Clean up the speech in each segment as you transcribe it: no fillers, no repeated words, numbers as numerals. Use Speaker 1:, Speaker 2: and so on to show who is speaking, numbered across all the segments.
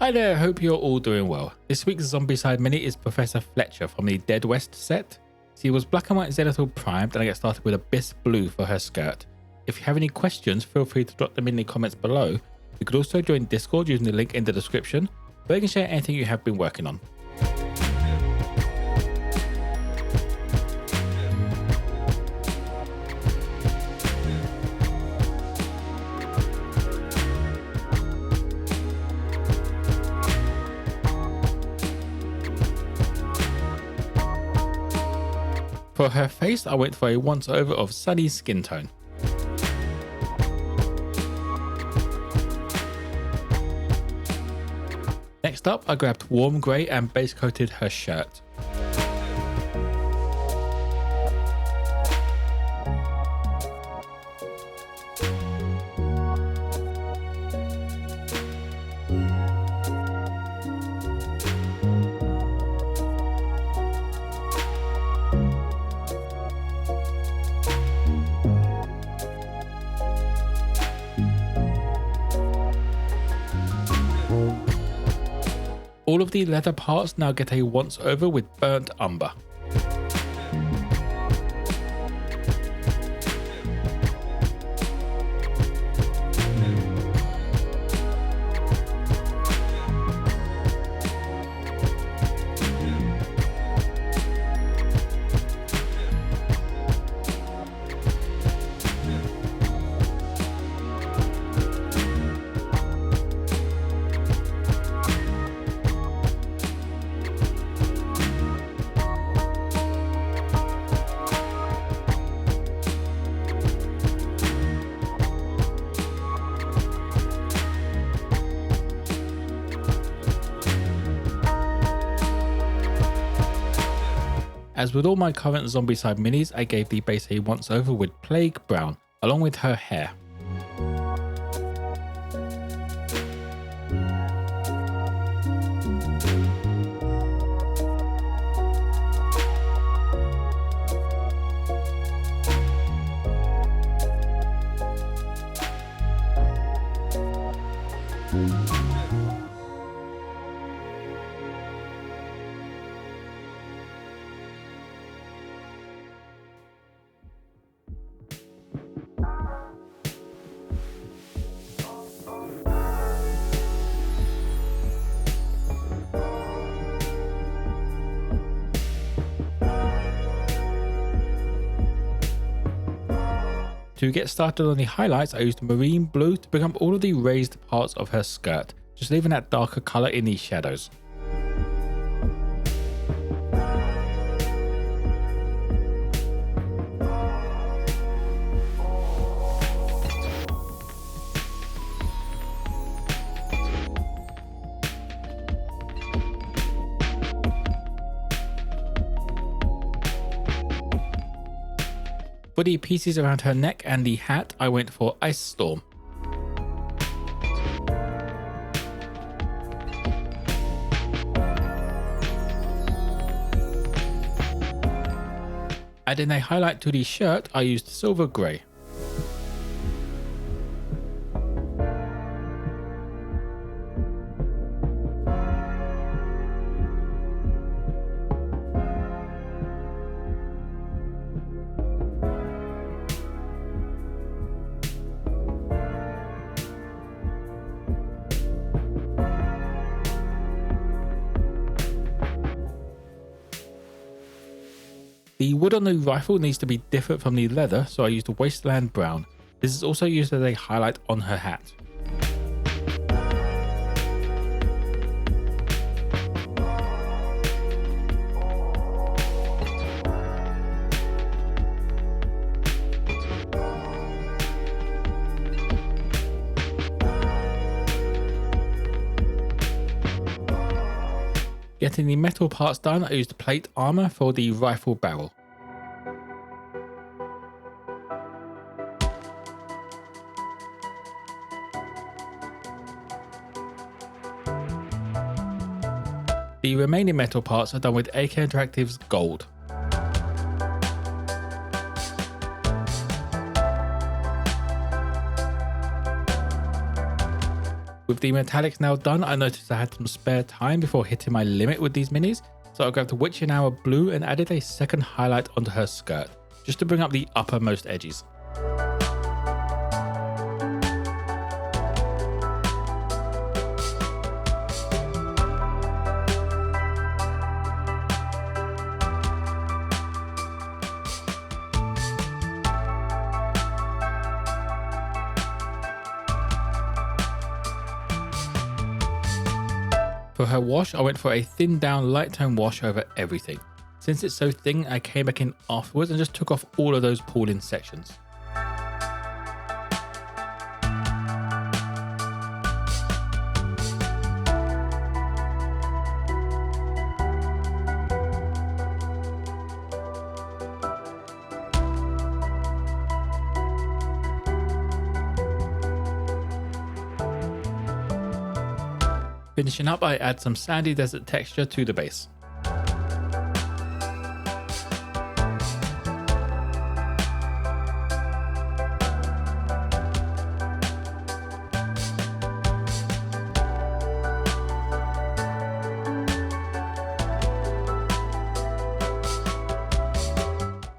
Speaker 1: Hi there, hope you're all doing well. This week's Zombicide mini is Professor Fletcher from the Dead West set. She was black and white Zenithal primed, and I get started with Abyss Blue for her skirt. If you have any questions, feel free to drop them in the comments below. You could also join Discord using the link in the description, where you can share anything you have been working on. For her face, I went for a once over of sunny skin tone. Next up, I grabbed warm grey and base coated her shirt. All of the leather parts now get a once over with burnt umber. As with all my current Zombicide minis, I gave the base a once over with Plague Brown, along with her hair. To get started on the highlights, I used marine blue to bring up all of the raised parts of her skirt, just leaving that darker colour in the shadows. For the pieces around her neck and the hat, I went for Ice Storm. Adding a highlight to the shirt, I used Silver Grey. The wood on the rifle needs to be different from the leather, so I used Wasteland Brown. This is also used as a highlight on her hat. Getting the metal parts done, I used plate armour for the rifle barrel. The remaining metal parts are done with AK Interactive's gold. With the metallics now done, I noticed I had some spare time before hitting my limit with these minis, so I grabbed the Witching Hour blue and added a second highlight onto her skirt, just to bring up the uppermost edges. For her wash, I went for a thin down light tone wash over everything. Since it's so thin, I came back in afterwards and just took off all of those pull-in sections. Finishing up, I add some sandy desert texture to the base.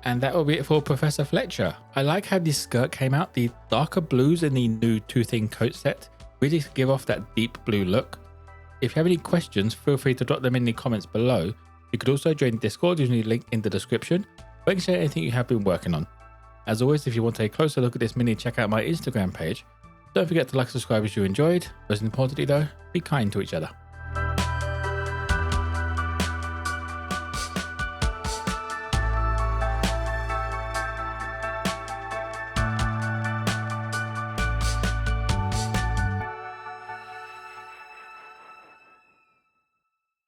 Speaker 1: And that will be it for Professor Fletcher. I like how this skirt came out. The darker blues in the new Too Thin coat set really give off that deep blue look. If you have any questions, feel free to drop them in the comments below. You could also join Discord using the link in the description, or you can share anything you have been working on. As always, if you want a closer look at this mini, check out my Instagram page. Don't forget to like and subscribe if you enjoyed. Most importantly though, be kind to each other.